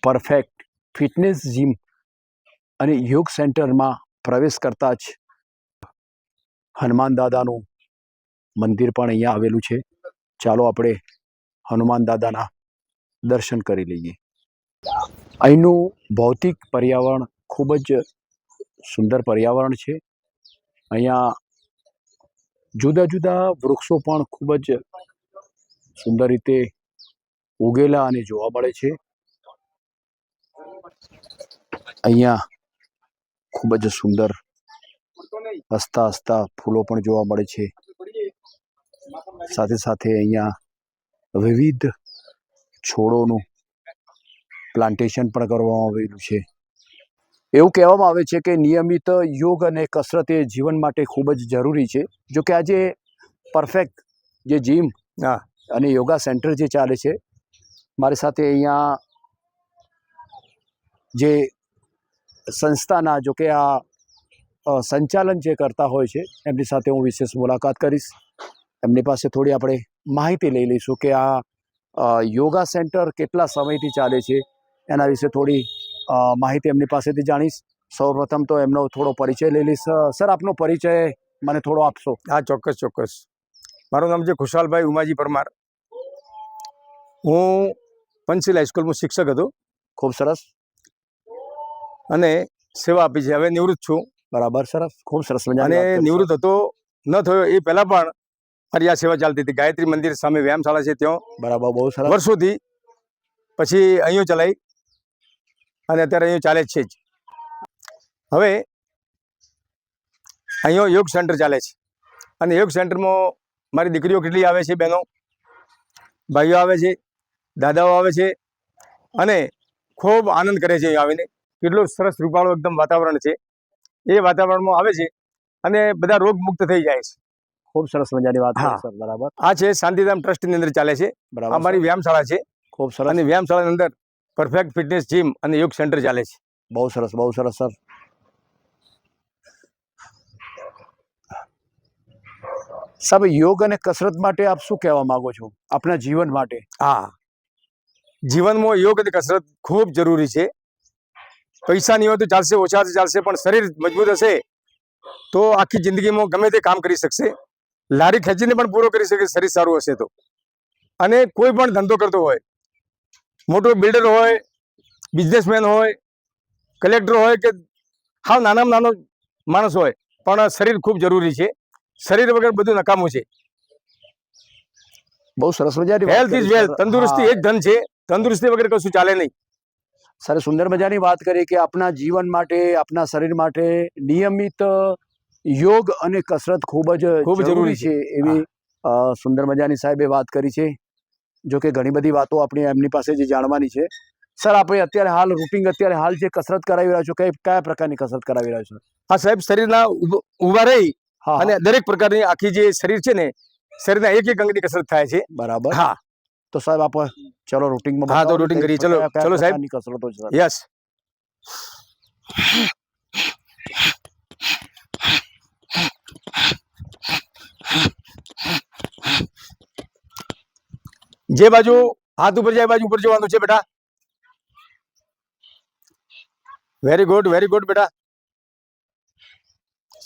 Perfect fitness gym અને યોગ સેન્ટરમાં પ્રવેશ કરતા જ હનુમાન દાદાનું મંદિર પણ અહીંયા આવેલું છે. ચાલો આપણે હનુમાન દાદાના દર્શન કરી લઈએ. અહીંનું ભૌતિક પર્યાવરણ ખૂબ જ સુંદર પર્યાવરણ છે. અહીંયા જુદા જુદા વૃક્ષો પણ ખૂબ જ સુંદર રીતે ઉગેલા અને જોવા મળે છે. અહીંયા ખૂબ જ સુંદર હસતા હસતા ફૂલો પણ જોવા મળે છે. સાથે સાથે અહીંયા વિવિધ છોડોનું પ્લાન્ટેશન પણ કરવામાં આવેલું છે. એવું કહેવામાં આવે છે કે નિયમિત યોગ અને કસરત એ જીવન માટે ખૂબ જ જરૂરી છે. જો કે આજે પરફેક્ટ જે જીમ અને યોગા સેન્ટર જે ચાલે છે, મારી સાથે અહીંયા જે સંસ્થાના જો કે આ સંચાલન જે કરતા હોય છે એમની સાથે હું વિશેષ મુલાકાત કરીશ. એમની પાસે થોડી આપણે માહિતી લઈ લઈશું કે આ યોગા સેન્ટર કેટલા સમયથી ચાલે છે, એના વિશે થોડી માહિતી એમની પાસેથી જાણીશ. સૌપ્રથમ તો એમનો થોડો પરિચય લઈ લઈશ. સર, આપનો પરિચય મને થોડો આપશો? હા, ચોક્કસ ચોક્કસ. મારું નામ છે ખુશાલભાઈ ઉમાજી પરમાર. હું પંચશીલ હાઈસ્કૂલમાં શિક્ષક હતો. ખૂબ સરસ. અને સેવા આપી છે. હવે નિવૃત્ત છું. બરાબર, સરસ, ખૂબ સરસ. અને નિવૃત્ત હતો ન થયો એ પહેલાં પણ મારી આ સેવા ચાલતી હતી. ગાયત્રી મંદિર સામે વ્યાયામશાળા છે ત્યાં. બરાબર, બહુ સરસ. વર્ષોથી. પછી અહીંયા ચલાવી અને અત્યારે અહીંયા ચાલે જ છે જ. હવે અહીંયા યોગ સેન્ટર ચાલે છે અને યોગ સેન્ટરમાં મારી દીકરીઓ કેટલી આવે છે, બહેનો ભાઈઓ આવે છે, દાદાઓ આવે છે અને ખૂબ આનંદ કરે છે. અહીં આવીને કેટલું સરસ રૂપાળું એકદમ વાતાવરણ છે. એ વાતાવરણમાં આવે છે અને બધા રોગ મુક્ત થઈ જાય છે. ખૂબ સરસ મજાની વાત. હા, સર, બરાબર. આ છે શાંતિધામ ટ્રસ્ટની અંદર ચાલે છે. બરાબર, અમારી વ્યાયામશાળા છે. ખૂબ સરસ. અને વ્યાયામશાળાની અંદર પરફેક્ટ ફિટનેસ જીમ અને યોગ સેન્ટર ચાલે છે. બહુ સરસ, બહુ સરસ. સર, સાહેબ, યોગ અને કસરત માટે આપ શું કહેવા માંગો છો આપણા જીવન માટે? હા, જીવનમાં યોગ અને કસરત ખૂબ જરૂરી છે. પૈસા નહીં હોય તો ચાલશે, ઓછા ચાલશે, પણ શરીર મજબૂત હશે તો આખી જિંદગીમાં ગમે તે કામ કરી શકશે. લારી ખેંચીને પણ પૂરો કરી શકે શરીર સારું હશે તો. અને કોઈ પણ ધંધો કરતો હોય, મોટો બિલ્ડર હોય, બિઝનેસમેન હોય, કલેક્ટર હોય કે હાવ નાનામાં નાનો માણસ હોય, પણ શરીર ખૂબ જરૂરી છે. શરીર વગર બધું નકામું છે. બહુ સરસ મજાની હેલ્થ ઇઝ વેલ્થ. તંદુરસ્તી એ જ ધન છે. તંદુરસ્તી વગર કશું ચાલે નહીં. સર, સુંદર મજાની વાત કરી કે આપણા જીવન માટે, આપણા શરીર માટે નિયમિત યોગ અને કસરત ખૂબ જ જરૂરી છે. એવી સુંદર મજાની સાહેબે વાત કરી છે. જો કે ઘણી બધી વાતો આપણે એમની પાસે જે જાણવાની છે. સર, આપણે અત્યારે હાલ જે કસરત કરાવી રહ્યા છો, કયા પ્રકારની કસરત કરાવી રહ્યા છો? હા સાહેબ, શરીરના ઊભા રહી અને દરેક પ્રકારની આખી જે શરીર છે ને, શરીરના એક એક અંગની કસરત થાય છે. બરાબર. હા, તો સાહેબ આપ ચલો રૂટિનમાં. હા, તો રૂટિન કરીએ. ચલો ચલો સાહેબ. કસરતો છે. યસ. જે બાજુ હાથ ઉપર જાય, બાજુ ઉપર જવાનું છે બેટા. વેરી ગુડ, વેરી ગુડ બેટા.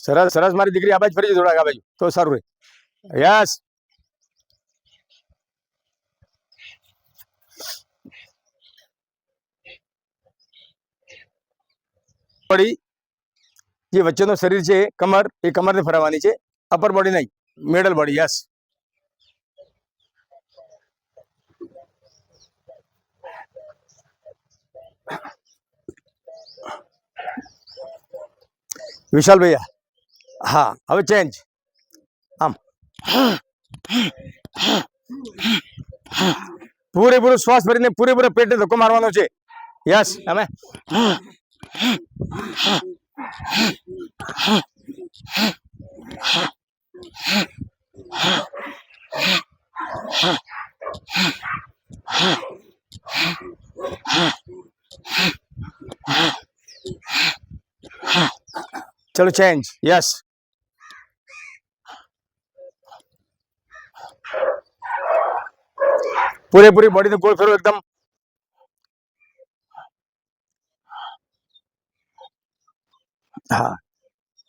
સરસ સરસ. મારી દીકરી આ બાજુ ફરી થોડાક આ બાજુ તો સારું રહે. યસ. બોડી જે વચ્ચેનો શરીર છે, કમર, એ કમરને ફરાવવાની છે. અપર બોડી નહીં, મિડલ બોડી. યસ. વિશાલ ભૈયા, હા, હવે ચેન્જ. આમ પૂરેપૂરો શ્વાસ ભરીને પૂરેપૂરા પેટને ધક્કો મારવાનો છે. યસ. અમે ચલો ચેન્જ. યસ. પૂરેપૂરી બોડીને ગોળ ફેરવો એકદમ. હા,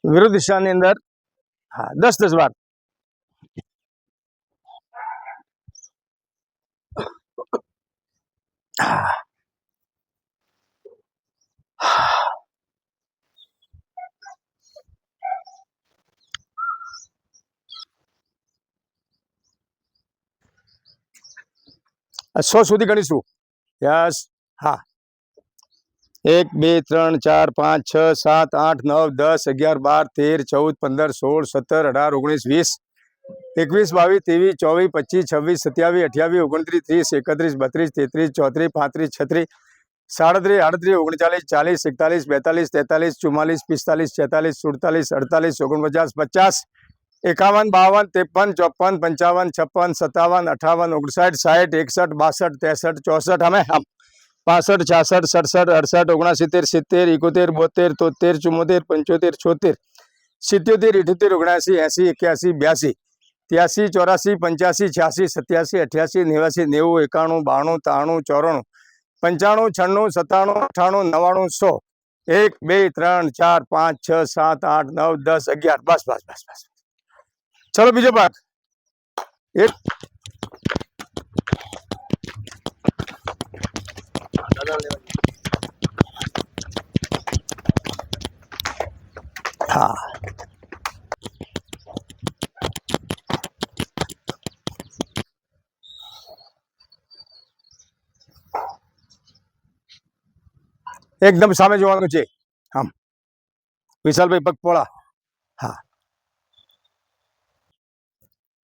વિરુદ્ધ દિશાની અંદર. હા, 10 વાર. આ 100 સુધી ગણીશું. યસ. હા, 1 2 3 4 5 6 7 8 9 10 11 12 13 14 15 16 17 18 19 20 21 22 23 24 25 26 27 28 29 30 31 32 33 34 35 36 37 38 39 40 41 42 43 44 45 46 47 48 49 50 51 52 53 54 55 56 57 58 59 60 61 62 63 64 અમે 65 66 67 68 69 70 71 72 73 74 75 76 77 78 79 80 81 82 83 84 85 86 87 88 90 91 92 93 94 95 96 97 98 99 100 1 2 3 4 5 6 7 8 9 10 11 બસ બસ બસ બસ. ચલો બીજો ભાગ. એક. હા, એકદમ સામે જોવાનું છે. આમ વિશાલભાઈ પગ પોળા. હા,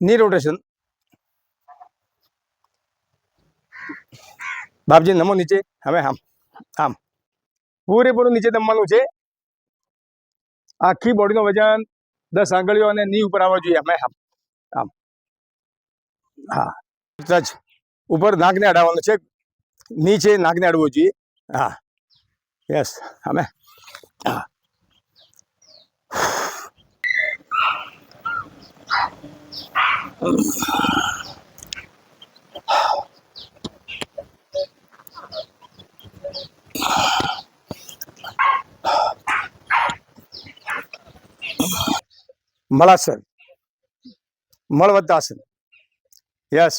ની રોટેશન. બાપજી નમો નીચે. હવે આમ આમ પૂરેપૂરું નીચે નમવાનું છે. આખી બોડીનું વજન 10 આંગળીઓ અને ની ઉપર આવવા જોઈએ. અમે આમ આમ. હા, ટચ ઉપર નાકને અડાવવાનું છે. નીચે નાકને અડવું જોઈએ. હા, યસ. અમે હા. મળાસન, મળવત્તાસન. યસ.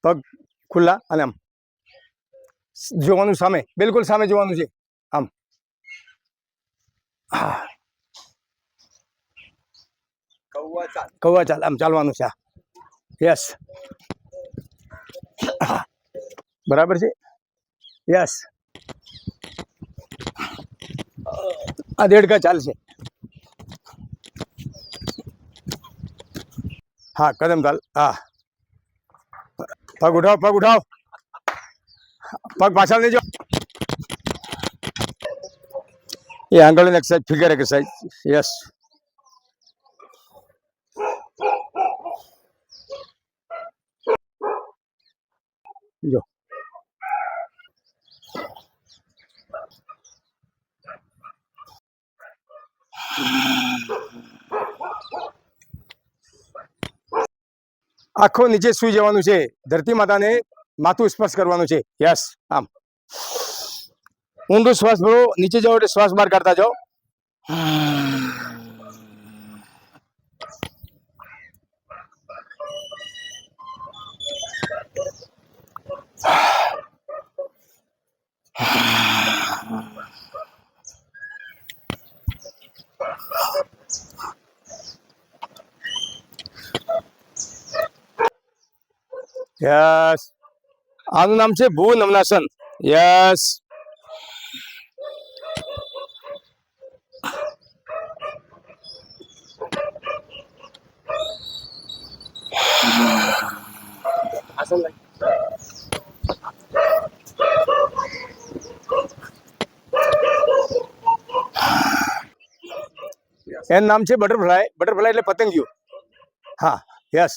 પગ ખુલ્લા અને આમ જોવાનું સામે, બિલકુલ સામે જોવાનું છે. આમ હા, કૌવા ચાલ આમ ચાલવાનું છે. યસ. બરાબર છે. યસ. આ દેડકા ચાલશે. હા, કદમ ચાલ. હા, પગ ઉઠાવ, પગ ઉઠાવ, પગ પાછળ નહીં જાઓ. એ આંગળીની એક્સરસાઇઝ, ફિગર એક્સરસાઇઝ. યસ. જો આખો નીચે સુઈ જવાનું છે. ધરતી માતાને માથું સ્પર્શ કરવાનું છે. યસ. આમ ઊંડું શ્વાસ ભરો. નીચે જાઓ એટલે શ્વાસ બહાર કાઢતા જાઓ. યસ. આનું નામ છે ભૂ નમનાસન. યસ. એનું નામ છે બટરફ્લાય. બટરફ્લાય એટલે પતંગિયું. હા, યસ.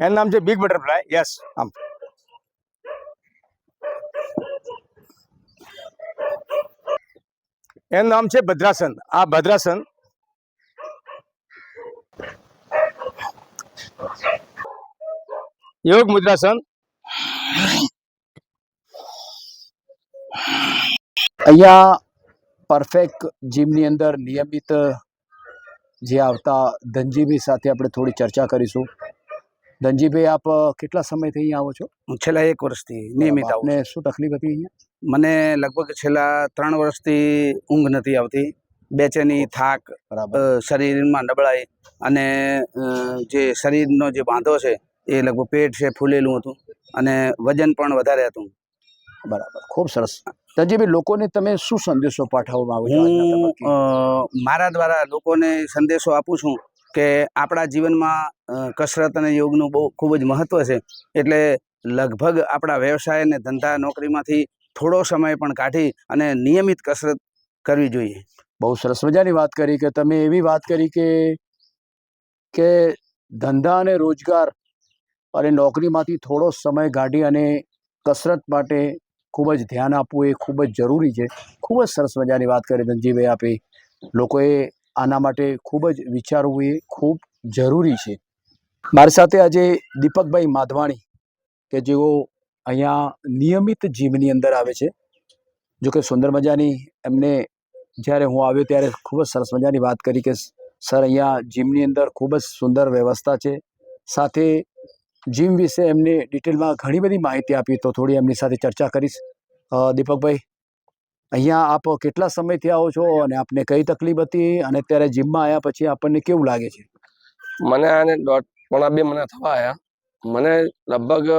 એનું નામ છે બિગ બટરફ્લાય. યસ. આમ એનું નામ છે ભદ્રાસન. આ ભદ્રાસન. યોગ મુદ્રાસન. અહીંયા પરફેક્ટ જીમની અંદર નિયમિત જે આવતા ધનજીભાઈ સાથે આપણે થોડી ચર્ચા કરીશું. ધનજીભાઈ, આપ કેટલા સમયથી અહીંયા આવો છો? હું છેલ્લા 1 વર્ષથી નિયમિત આવું આપને શું તકલીફ હતી અહીંયા? છું. મને લગભગ છેલ્લા 3 વર્ષથી ઊંઘ નથી આવતી, બેચેની, થાક, બરાબર. શરીરમાં નબળાઈ અને જે શરીરનો જે બાંધો છે એ લગભગ પેટ છે ફૂલેલું હતું અને વજન પણ વધારે હતું. બરાબર, ખૂબ સરસ. ધનજીભાઈ, લોકોને તમે શું સંદેશો પાઠવવા માંગો છો આજના હું તબક્કે? મારા દ્વારા લોકોને સંદેશો આપું છું કે આપણા જીવનમાં કસરત અને યોગનું બહુ ખૂબ જ મહત્વ છે. એટલે લગભગ આપણા વ્યવસાય અને ધંધા નોકરીમાંથી થોડો સમય પણ કાઢી અને નિયમિત કસરત કરવી જોઈએ. બહુ સરસ મજાની વાત કરી કે તમે એવી વાત કરી કે ધંધા અને રોજગાર અને નોકરીમાંથી થોડો સમય કાઢી અને કસરત માટે ખૂબ જ ધ્યાન આપવું એ ખૂબ જ જરૂરી છે. ખૂબ જ સરસ મજાની વાત કરી ધનજીભાઈ આપે. લોકોએ આના માટે ખૂબ જ વિચારવું એ ખૂબ જરૂરી છે. મારી સાથે આજે દીપકભાઈ માધવાણી કે જેઓ અહીંયા નિયમિત જીમની અંદર આવે છે. જો કે સુંદર મજાની એમને જ્યારે હું આવ્યો ત્યારે ખૂબ જ સરસ મજાની વાત કરી કે સર, અહીંયા જીમની અંદર ખૂબ જ સુંદર વ્યવસ્થા છે. સાથે જીમ વિશે એમને ડિટેલમાં ઘણી બધી માહિતી આપી, તો થોડી એમની સાથે ચર્ચા કરીશ. દીપકભાઈ, અહીંયા આપ કેટલા સમયથી આવો છો અને આપને કઈ તકલીફ હતી અને અત્યારે જીમમાં આવ્યા પછી આપણને કેવું લાગે છે? મને આને 1.5-2 મહિના થવા આવ્યા. મને લગભગ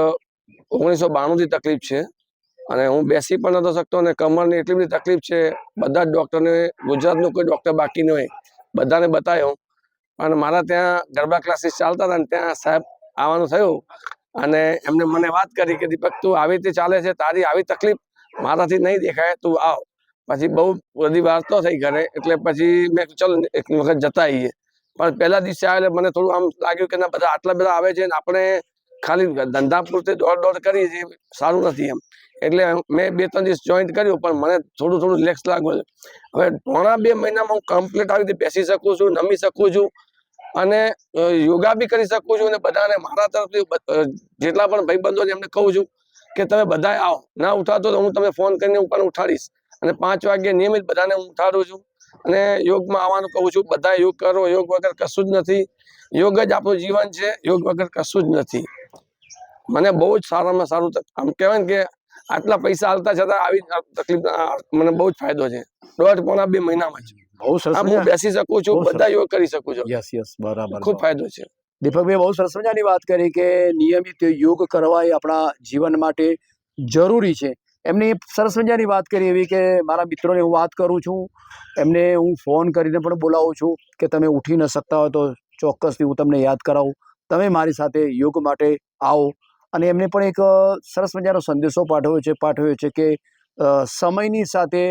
1992 થી તકલીફ છે અને હું બેસી પણ નતો શકતો અને કમરની એટલી બધી તકલીફ છે. બધા જ ડોક્ટરને, ગુજરાતનું કોઈ ડોક્ટર બાકી ન હોય, બધાને બતાવ્યો. અને મારા ત્યાં ગરબા ક્લાસીસ ચાલતા હતા ને ત્યાં સાહેબ આવવાનું થયું અને એમને મને વાત કરી કે દીપક, તું આવી રીતે ચાલે છે, તારી આવી તકલીફ મારાથી નહીં દેખાય, તું આવ. પછી બહુ બધી વાર્તો થઈ ઘરે, એટલે પછી મેં ચલ એક વખત જતા આવીએ. પણ પહેલા દિવસે આવે મને થોડું આમ લાગ્યું કે ના, બધા આટલા બધા આવે છે ને આપણે ખાલી ધંધા પૂરતી દોડ કરીએ છીએ, સારું નથી એમ. એટલે મેં 2-3 દિવસ જોઈન્ટ કર્યું, પણ મને થોડું રિલેક્સ લાગ્યું છે. હવે 1.5-2 મહિનામાં હું કમ્પ્લીટ આવી રીતે બેસી શકું છું, નમી શકું છું અને યોગા બી કરી શકું છું. અને બધાને મારા તરફથી જેટલા પણ ભાઈબંધો એમને કહું છું કે તમે બધા આવો. ના ઉઠાતો તો હું તમે ફોન કરીને હું પણ ઉઠાડીશ. અને 5 વાગે નિયમિત બધાને હું ઉઠાડું છું અને યોગમાં આવવાનું કહું છું. બધા યોગ કરો, યોગ વગર કશું જ નથી. યોગ જ આપણું જીવન છે, યોગ વગર કશું જ નથી. મને બહુ જ સારામાં સારું, આમ કહેવાય ને કે આટલા પૈસા હાલતા છતાં આવી તકલીફ મને બહુ જ ફાયદો છે. 1.5-2 મહિનામાં જ બહુ સરસ. હું બેસી શકું છું, બધા યોગ કરી શકું છું. યસ, બરાબર. ખૂબ ફાયદો છે. દીપકભાઈ બહુ સરસ મજાની વાત કરી કે નિયમિત યોગ કરવા એ આપણા જીવન માટે જરૂરી છે. એમની સરસ મજાની વાત કરી એવી કે મારા મિત્રોને હું વાત કરું છું, એમને હું ફોન કરીને પણ બોલાવું છું કે તમે ઉઠી ન શકતા હોય તો ચોક્કસથી હું તમને યાદ કરાવું, તમે મારી સાથે યોગ માટે આવો. અને એમને પણ એક સરસ મજાનો સંદેશો પાઠવ્યો છે કે સમયની સાથે,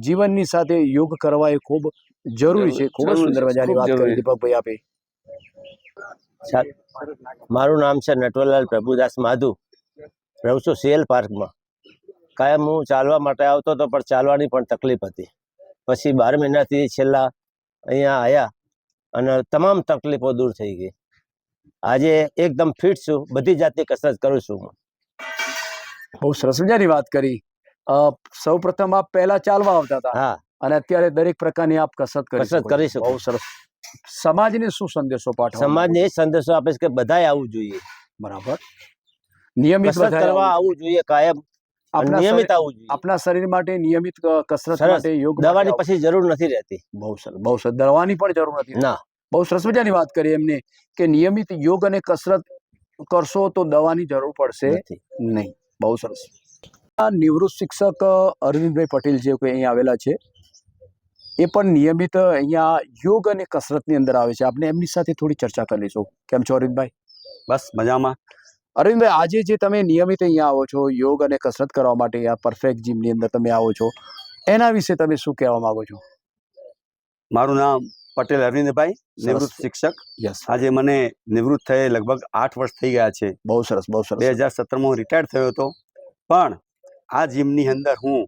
જીવનની સાથે યોગ કરવા એ ખૂબ જરૂરી છે. ખૂબ જ સુંદર મજાની વાત કરી દીપકભાઈ આપે. મારું નામ છે નટવરલાલ પ્રભુદાસ માધુ. રહું છું CL પાર્કમાં. કાયમ હું ચાલવા માટે આવતો હતો, પણ ચાલવાની પણ તકલીફ હતી. પછી 12 મહિનાથી છેલ્લા અહીંયા આવ્યા અને તમામ તકલીફો દૂર થઈ ગઈ. આજે એકદમ ફિટ છું, બધી જાતની કસરત કરું છું. બહુ સરસ મજાની વાત કરી. સૌ પ્રથમ આપ પહેલા ચાલવા આવતા હતા હા, અને અત્યારે દરેક પ્રકારની આપ કસરત કરી શકો. બહુ સરસ. સમાજને શું સંદેશો પાઠવવા? સમાજને એ સંદેશો આપે છે કે બધાએ આવવું જોઈએ, બરાબર, નિયમિત કસરત કરવા આવવું જોઈએ, કાયમ નિયમિત આવવું જોઈએ. આપણા શરીર માટે નિયમિત કસરત સરસ. માટે યોગ દવાની પછી જરૂર નથી રહેતી. બહુ સરસ. દવાની પણ જરૂર નથી ના. બહુ સરસ મજાની વાત કરી એમને કે નિયમિત યોગ અને કસરત કરશો તો દવાની જરૂર પડશે નહીં. બહુ સરસ. આ નિવૃત્ત શિક્ષક અરવિંદભાઈ પટેલ જે કોઈ અહીં આવેલા છે, એ પણ નિયમિત અહીંયા યોગ અને કસરતની અંદર આવે છે. આપણે એમની સાથે થોડી ચર્ચા કરી લઈશું. કેમ છો અરવિંદભાઈ? બસ મજામાં. અરવિંદભાઈ, આજે જે તમે નિયમિત અહીંયા આવો છો યોગ અને કસરત કરવા માટે, આ પરફેક્ટ જીમની અંદર તમે આવો છો, એના વિશે તમે શું કહેવા માંગો છો? મારું નામ પટેલ અરવિંદભાઈ, નિવૃત્ત શિક્ષક. યસ. આજે મને નિવૃત્ત થયે લગભગ 8 વર્ષ થઈ ગયા છે. બહુ સરસ. 2017માં હું રિટાયર થયો હતો, પણ આ જીમની અંદર હું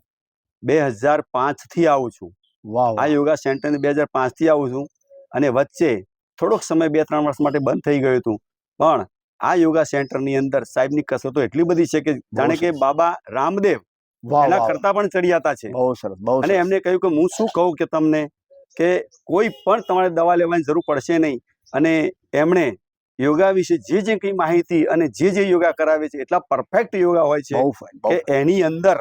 2005 થી આવું છું. વાહ. આ યોગા સેન્ટરની 2005 થી આવું છું અને વચ્ચે થોડોક સમય 2-3 વર્ષ માટે બંધ થઈ ગયું હતું, પણ આ યોગા સેન્ટરની અંદર સાહેબની કસરતો એટલી બધી છે કે જાણે કે બાબા રામદેવ વાહ એના વાહ કરતા પણ ચડિયાતા છે. બહુ સરસ બહુ અને સરસ. એમને કહ્યું કે હું શું કહું કે તમને કે કોઈ પણ તમારે દવા લેવાની જરૂર પડશે નહીં. અને એમણે યોગા વિશે જે કંઈ માહિતી અને જે યોગા કરાવે છે એટલા પરફેક્ટ યોગા હોય છે બહુ ફાઇન બહુ કે fine. એની અંદર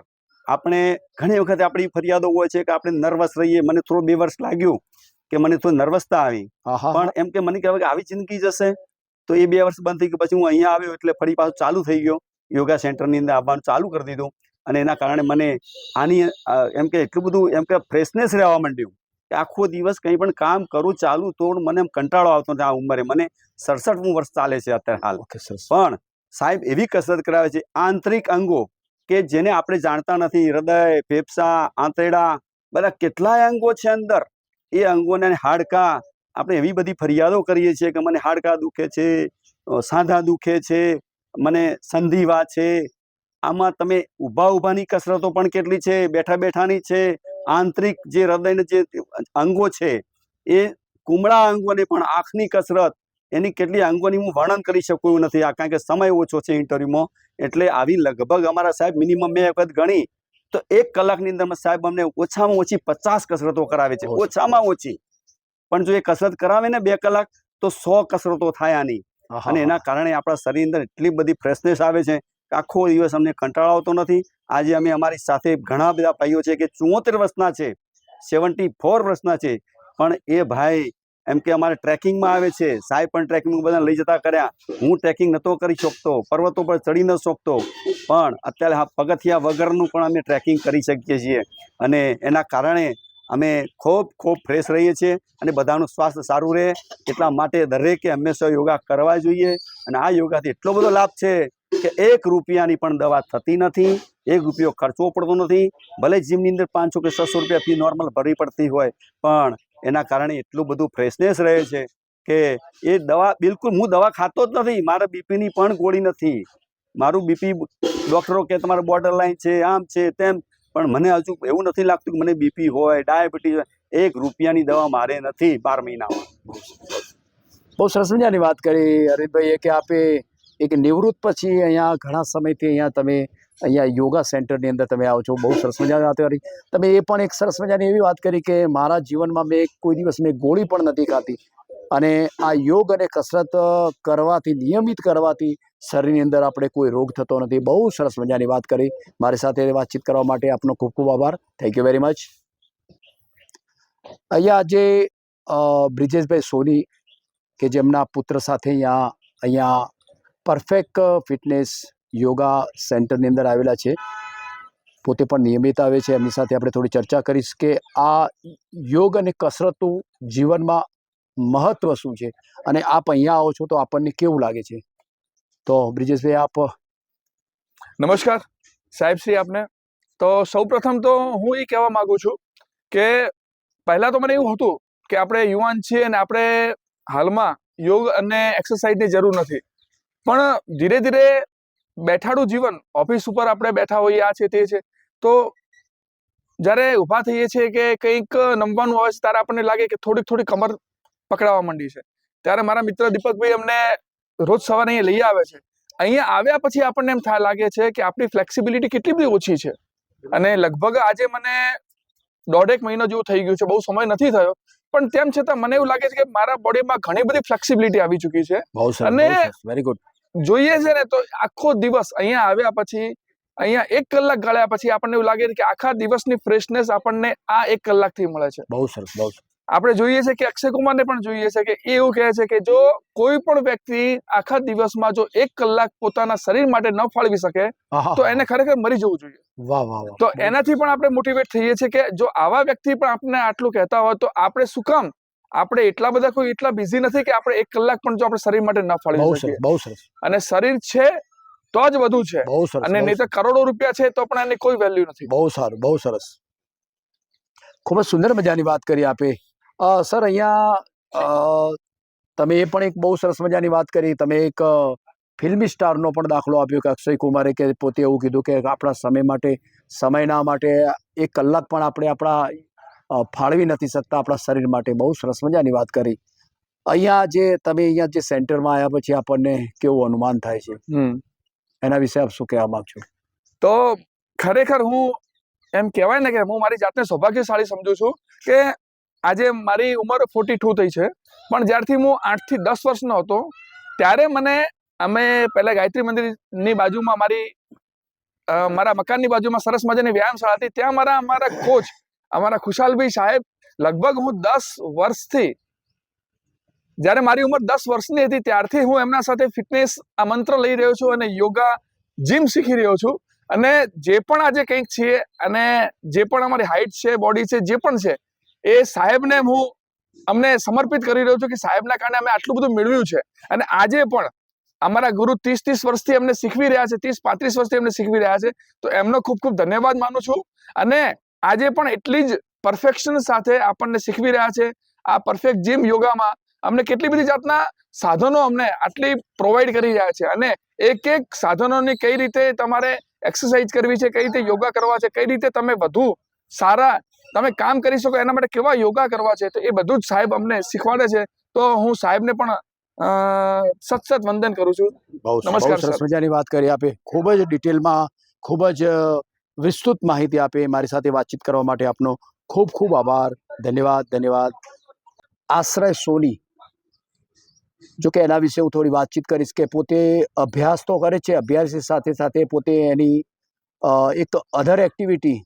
આપણે ઘણી વખત આપણી ફરિયાદો હોય છે કે આપણે નર્વસ રહીએ. મને થોડું 2 વર્ષ લાગ્યું કે મને થોડી નર્વસતા આવી, હા હા પણ એમ કે મને કહેવાય કે આવી જિંદગી જશે. તો એ 2 વર્ષ બંધ થઈ ગયું. પછી હું અહીંયા આવ્યો એટલે ફરી પાછું ચાલુ થઈ ગયો, યોગા સેન્ટરની અંદર આવવાનું ચાલુ કરી દીધું. અને એના કારણે મને આની એમ કે એટલું બધું એમ કે ફ્રેશનેસ રહેવા માંડ્યું કે આખો દિવસ કંઈ પણ કામ કરું ચાલુ તો મને એમ કંટાળો આવતો નથી. આ ઉંમરે મને 67મું વર્ષ ચાલે છે અત્યારે હાલ. ઓકે સરસ. પણ સાહેબ એવી કસરત કરાવે છે આંતરિક અંગો કે જેને આપણે જાણતા નથી. હૃદય, ફેફસા, આંતરડા, બધા કેટલાય અંગો છે અંદર. એ અંગોને હાડકાં, આપણે એવી બધી ફરિયાદો કરીએ છીએ કે મને હાડકાં દુખે છે, સાંધા દુખે છે, મને સંધિવા છે. આમાં તમે ઊભાની કસરતો પણ કેટલી છે, બેઠાની છે. આંતરિક જે હૃદયના જે અંગો છે એ કુમળા અંગોને પણ આંખની કસરત, એની કેટલી અંગોની હું વર્ણન કરી શકું એવું નથી. કારણ કે સમય ઓછો છે ઇન્ટરવ્યુમાં. એટલે આવી લગભગ અમારા સાહેબ મિનિમમ 2 વખત ગણી તો 1 કલાકની અંદર સાહેબ અમને ઓછામાં ઓછી 50 કસરતો કરાવે છે, ઓછામાં ઓછી. પણ જો એ કસરત કરાવે ને 2 કલાક તો 100 કસરતો થાય આની. અને એના કારણે આપણા શરીરની અંદર એટલી બધી ફ્રેશનેસ આવે છે કે આખો દિવસ અમને કંટાળો આવતો નથી. આજે અમે અમારી સાથે ઘણા બધા ભાઈઓ છે કે 74 વર્ષના છે, 74 વર્ષના છે, પણ એ ભાઈ એમ કે અમારે ટ્રેકિંગમાં આવે છે. સાહેબ પણ ટ્રેકિંગ બધા લઈ જતા કર્યા. હું ટ્રેકિંગ નહોતો કરી શકતો, પર્વતો પર ચડી ન શકતો, પણ અત્યારે પગથિયા વગરનું પણ અમે ટ્રેકિંગ કરી શકીએ છીએ. અને એના કારણે અમે ખૂબ ફ્રેશ રહીએ છીએ અને બધાનું સ્વાસ્થ્ય સારું રહે એટલા માટે દરેકે હંમેશા યોગા કરવા જોઈએ. અને આ યોગાથી એટલો બધો લાભ છે કે 1 રૂપિયાની પણ દવા થતી નથી, 1 રૂપિયો ખર્ચવો પડતો નથી. ભલે જીમની અંદર 500 કે 600 રૂપિયા ફી નોર્મલ ભરવી પડતી હોય, પણ એના કારણે એટલું બધું ફ્રેશનેસ રહે છે કે એ દવા બિલકુલ, હું દવા ખાતો જ નથી. મારા બીપીની પણ ગોળી નથી. મારું બીપી ડૉક્ટરો કે તમારું બોર્ડર લાઈન છે, આમ છે તેમ, પણ મને હજુ એવું નથી લાગતું કે મને બીપી હોય, ડાયાબિટીસ હોય. 1 રૂપિયાની દવા મારે નથી 12 મહિનામાં. બહુ સરસ મજાની વાત કરી હરીશભાઈએ કે આપે એક નિવૃત્ત પછી અહીંયા ઘણા સમયથી તમે અહીંયા યોગા સેન્ટરની અંદર તમે આવો છો. બહુ સરસ મજાની વાત કરી. તમે એ પણ એક સરસ મજાની એવી વાત કરી કે મારા જીવનમાં મેં કોઈ દિવસ ગોળી પણ નથી ખાધી અને આ યોગ અને કસરત કરવાથી, નિયમિત કરવાથી શરીરની અંદર આપણે કોઈ રોગ થતો નથી. બહુ સરસ મજાની વાત કરી. મારી સાથે વાતચીત કરવા માટે આપનો ખૂબ ખૂબ આભાર. Thank you very much. અહીંયા આજે બ્રિજેશભાઈ સોની કે જેમના પુત્ર સાથે અહીંયા પરફેક્ટ ફિટનેસ યોગા સેન્ટરની અંદર આવેલા છે. પોતે પણ નિયમિત આવે છે. એમની સાથે આપણે થોડી ચર્ચા કરીશ કે આ યોગ અને કસરતનું જીવનમાં મહત્વ શું છે અને આપ અહીંયા આવો છો તો આપણને કેવું લાગે છે. તો બ્રિજેશભાઈ આપ. નમસ્કાર સાહેબ શ્રી આપને. તો સૌપ્રથમ તો હું એ કહેવા માંગુ છું કે પહેલા તો મને એવું હતું કે આપણે યુવાન છીએ અને આપણે હાલમાં યોગ અને એક્સરસાઇઝની જરૂર નથી, પણ ધીરે ધીરે બેઠાડું જીવન, ઓફિસ ઉપર આપણે બેઠા હોઈએ, આ છે તે છે, તો જ્યારે ઊભા થઈએ છીએ કે કંઈક નમવાનું આવે છે ત્યારે આપણને લાગે કે થોડી કમર પકડાવા માંડી છે. ત્યારે મારા મિત્ર દીપકભાઈ અમને રોજ સવારે અહીંયા લઈ આવે છે. અહીંયા આવ્યા પછી આપણને એમ લાગે છે કે આપણી ફ્લેક્સિબિલિટી કેટલી બધી ઓછી છે. અને લગભગ આજે મને 1.5 મહિનો જેવું થઈ ગયું છે, બહુ સમય નથી થયો, પણ તેમ છતાં મને એવું લાગે છે કે મારા બોડીમાં ઘણી બધી ફ્લેક્સિબિલિટી આવી ચૂકી છે. બહુ સરસ, અને બહુ સરસ, વેરી ગુડ. જોઈએ છે ને તો આખો દિવસ અહીંયા આવ્યા પછી, અહીંયા 1 કલાક ગાળ્યા પછી આપણને એવું લાગે છે કે આખા દિવસની ફ્રેશનેસ આપણને આ 1 કલાકથી મળે છે. બહુ સરસ, બહુ સરસ. આપણે જોઈએ છે કે અક્ષય કુમારને પણ જોઈએ છે કે એ એવું કહે છે કે જો કોઈ પણ વ્યક્તિ આખા દિવસમાં જો 1 કલાક પોતાના શરીર માટે ન ફાળવી શકે તો એને ખરેખર મરી જવું જોઈએ. વાહ વાહ વાહ. તો એનાથી પણ આપણે મોટિવેટ થઈએ છીએ કે જો આવા વ્યક્તિ પણ આપણને આટલું કહેતા હોય તો આપણે શું કામ, આપણે એટલા બધા કોઈ એટલા બિઝી નથી કે આપણે 1 કલાક પણ જો આપણે શરીર માટે ન બહુ ફાળવી સરસ, શકીએ. બહુ સરસ, અને શરીર છે તો જ બધું છે, બહુ સરસ. અને નહીં તો કરોડો રૂપિયા છે તો પણ એની કોઈ વેલ્યુ નથી. બહુ સારું, બહુ સરસ. ખૂબ જ સુંદર મજાની વાત કરી આપે. સર અહીંયા તમે એ પણ એક બહુ સરસ મજાની વાત કરી. તમે એક ફિલ્મી સ્ટારનો પણ દાખલો આપ્યો કે અક્ષય કુમારે કે પોતે એવું કીધું કે આપણા સમયના માટે 1 કલાક પણ આપણે આપણા ફાળવી નથી શકતા આપણા શરીર માટે. બહુ સરસ મજાની વાત કરી. અહીંયા જે તમે અહીંયા જે સેન્ટરમાં આવ્યા પછી આપણને કેવું અનુમાન થાય છે એના વિશે આપ શું કહેવા માંગશો? તો ખરેખર હું એમ કહેવાય ને કે હું મારી જાતને સૌભાગ્યશાળી સમજુ છું કે આજે મારી ઉંમર 42 થઈ છે, પણ જ્યારથી હું 8 થી 10 વર્ષનો હતો ત્યારે અમે પહેલા ગાયત્રી મંદિરની બાજુમાં મારા મકાનની બાજુમાં સરસ મજાની વ્યાયામશાળા હતી. ત્યાં અમારા કોચ અમારા ખુશાલભાઈ સાહેબ, લગભગ હું 10 વર્ષથી, જ્યારે મારી ઉંમર 10 વર્ષની હતી ત્યારથી હું એમના સાથે ફિટનેસ આ મંત્ર લઈ રહ્યો છું અને યોગા જીમ શીખી રહ્યો છું. અને જે પણ આજે કંઈક છે અને જે પણ અમારી હાઈટ છે, બોડી છે, જે પણ છે એ સાહેબને હું અમને સમર્પિત કરી રહ્યો છું કે સાહેબના કારણે અમે આટલું બધું મેળવ્યું છે. અને આજે પણ અમારા ગુરુ 30 વર્ષથી અમને શીખવી રહ્યા છે, 30-35 વર્ષથી અમને શીખવી રહ્યા છે. તો એમનો ખૂબ ખૂબ ધન્યવાદ માનું છું. અને આજે પણ એટલી જ પરફેક્શન સાથે આપણને શીખવી રહ્યા છે. આ પરફેક્ટ જીમ યોગામાં અમને કેટલી બધી જાતના સાધનો અમને આટલી પ્રોવાઈડ કરી રહ્યા છે. અને એક સાધનોની કઈ રીતે તમારે એક્સરસાઇઝ કરવી છે, કઈ રીતે યોગા કરવા છે, કઈ રીતે તમે વધુ સારા તમે કામ કરી શકો, એના માટે કેવા યોગા કરવા છે, તો એ બધું જ સાહેબ અમને શીખવાડે છે. તો હું સાહેબને પણ સત વંદન કરું છું. નમસ્કાર સરસ સર. મજાની વાત કરી આપે, ખૂબ જ ડિટેલમાં, ખૂબ જ વિસ્તૃત માહિતી આપે. મારી સાથે વાતચીત કરવા માટે આપનો ખૂબ ખૂબ આભાર. ધન્યવાદ. આશ્રય સોની, જો કે એના વિશે હું થોડી વાતચીત કરીશ કે પોતે અભ્યાસ તો કરે છે, અભ્યાસ સાથે સાથે પોતે એની એક અધર એક્ટિવિટી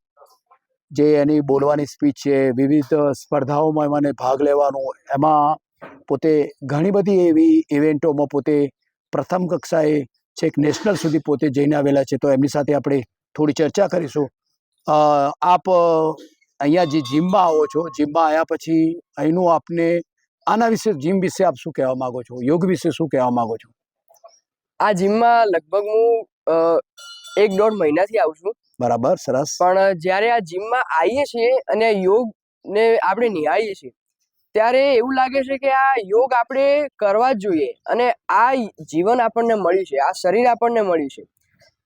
જે એની બોલવાની સ્પીચ છે, વિવિધ સ્પર્ધાઓમાં મને ભાગ લેવાનું, એમાં પોતે ઘણી બધી એવી ઇવેન્ટોમાં પોતે પ્રથમ કક્ષાએ છેક નેશનલ સુધી પોતે જઈને આવેલા છે. તો એમની સાથે આપણે થોડી ચર્ચા કરીશું. આપ અહીંયા જે જીમમાં આવો છો, જીમમાં આવ્યા પછી અહીંનું આપને આના વિશે, જીમ વિશે આપ શું કહેવા માંગો છો, યોગ વિશે શું કહેવા માંગો છો? આ જીમમાં લગભગ હું 1-1.5 મહિનાથી આવું છું. બરાબર, સરસ. પણ જ્યારે આ જીમમાં આવીએ છીએ અને યોગને આપણે નિહાળીએ છીએ ત્યારે એવું લાગે છે કે આ યોગ આપણે કરવા જ જોઈએ. અને આ જીવન આપણને મળ્યું છે, આ શરીર આપણને મળ્યું છે,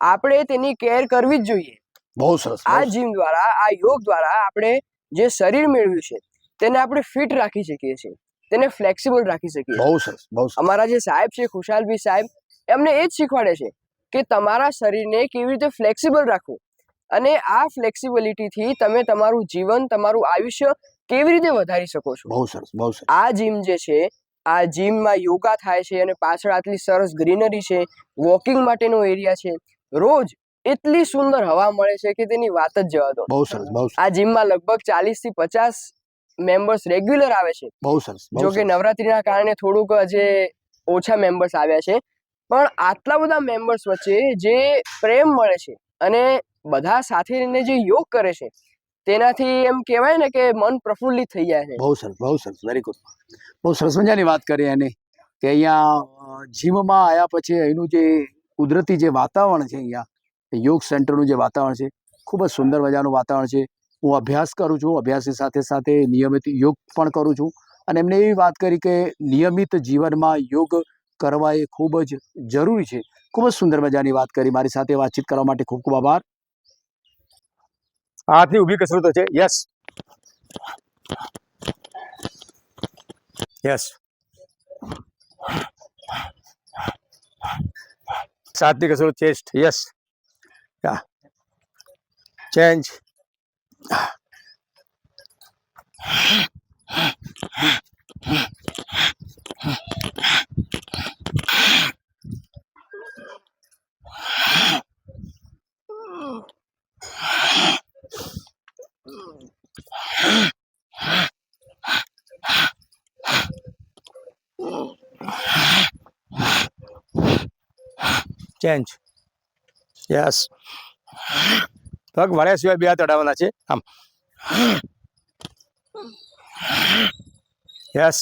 આપણે તેની કેર કરવી જ જોઈએ. બહુ સરસ. આ જીમ દ્વારા, આ યોગ દ્વારા આપણે જે શરીર મેળવ્યું છે તેને આપણે ફિટ રાખી શકીએ છીએ, તેને ફ્લેક્સિબલ રાખી શકીએ. બહુ સરસ. અમારા જે સાહેબ છે, ખુશાલભાઈ સાહેબ, એમને એ જ શીખવાડે છે કે તમારા શરીરને કેવી રીતે ફ્લેક્સિબલ રાખવું. અને આ ફ્લેક્સિબિલિટીથી તમે તમારું જીવન, તમારું આયુષ્ય કેવી રીતે વધારી શકો છો. બહુ સરસ. આ જીમ જે છે, આ જીમમાં યોગા થાય છે અને પાછળ આટલી સરસ ગ્રીનરી છે, વોકિંગ માટેનો એરિયા છે, રોજ એટલી સુંદર હવા મળે છે કે તેની વાત જ જવા દો. બહુ સરસ. આ જીમમાં લગભગ 40 થી 50 મેમ્બર્સ રેગ્યુલર આવે છે. બહુ સરસ. જો કે નવરાત્રીના કારણે થોડુંક જે ઓછા મેમ્બર્સ આવ્યા છે, પણ આટલા બધા મેમ્બર્સ વચ્ચે જે પ્રેમ મળે છે અને બધા સાથે રહીને જે યોગ કરે છે તેનાથી એમ કહેવાય ને કે મન પ્રફુલ્લિત થઈ જાય છે. બહુ સરસ. Very good. બહુ સરસ મજાની વાત કરી એને કે અહીંયા જીમમાં આવ્યા પછી અહીંનું જે કુદરતી જે વાતાવરણ છે, અહીંયા યોગ સેન્ટરનું જે વાતાવરણ છે, ખૂબ જ સુંદર મજાનું વાતાવરણ છે. હું અભ્યાસ કરું છું, અભ્યાસની સાથે સાથે નિયમિત યોગ પણ કરું છું. અને એમને એવી વાત કરી કે નિયમિત જીવનમાં યોગ કરવા એ ખૂબ જ જરૂરી છે. ખૂબ જ સુંદર મજાની વાત કરી. મારી સાથે વાતચીત કરવા માટે ખૂબ ખૂબ આભાર. હાથની ઊભી કસરતો છે. યસ. સાતની કસરત, chest. Yes. Change. Change. Yes. પગ વળ્યા સિવાય 2 હાથ અડાવવાના છે. આમ. યસ.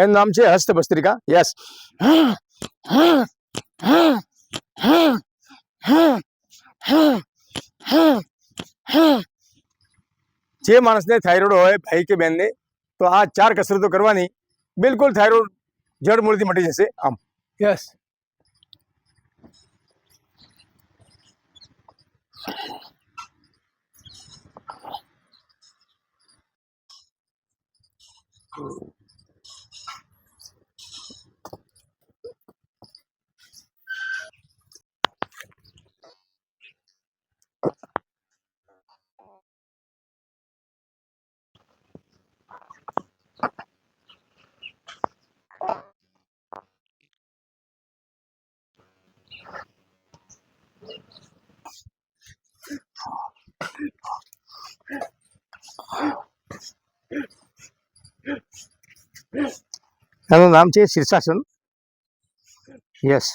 એનું નામ છે હસ્ત ભસ્ત્રિકા. યસ. જે માણસને થાઇરોઇડ હોય ભાઈ કે બહેનને તો આ 4 કસરતો કરવાની બિલકુલ થાઇરોઇડ જડ મૂળથી મટી જશે. આમ યસ. એનું નામ છે શીર્ષાસન. યસ.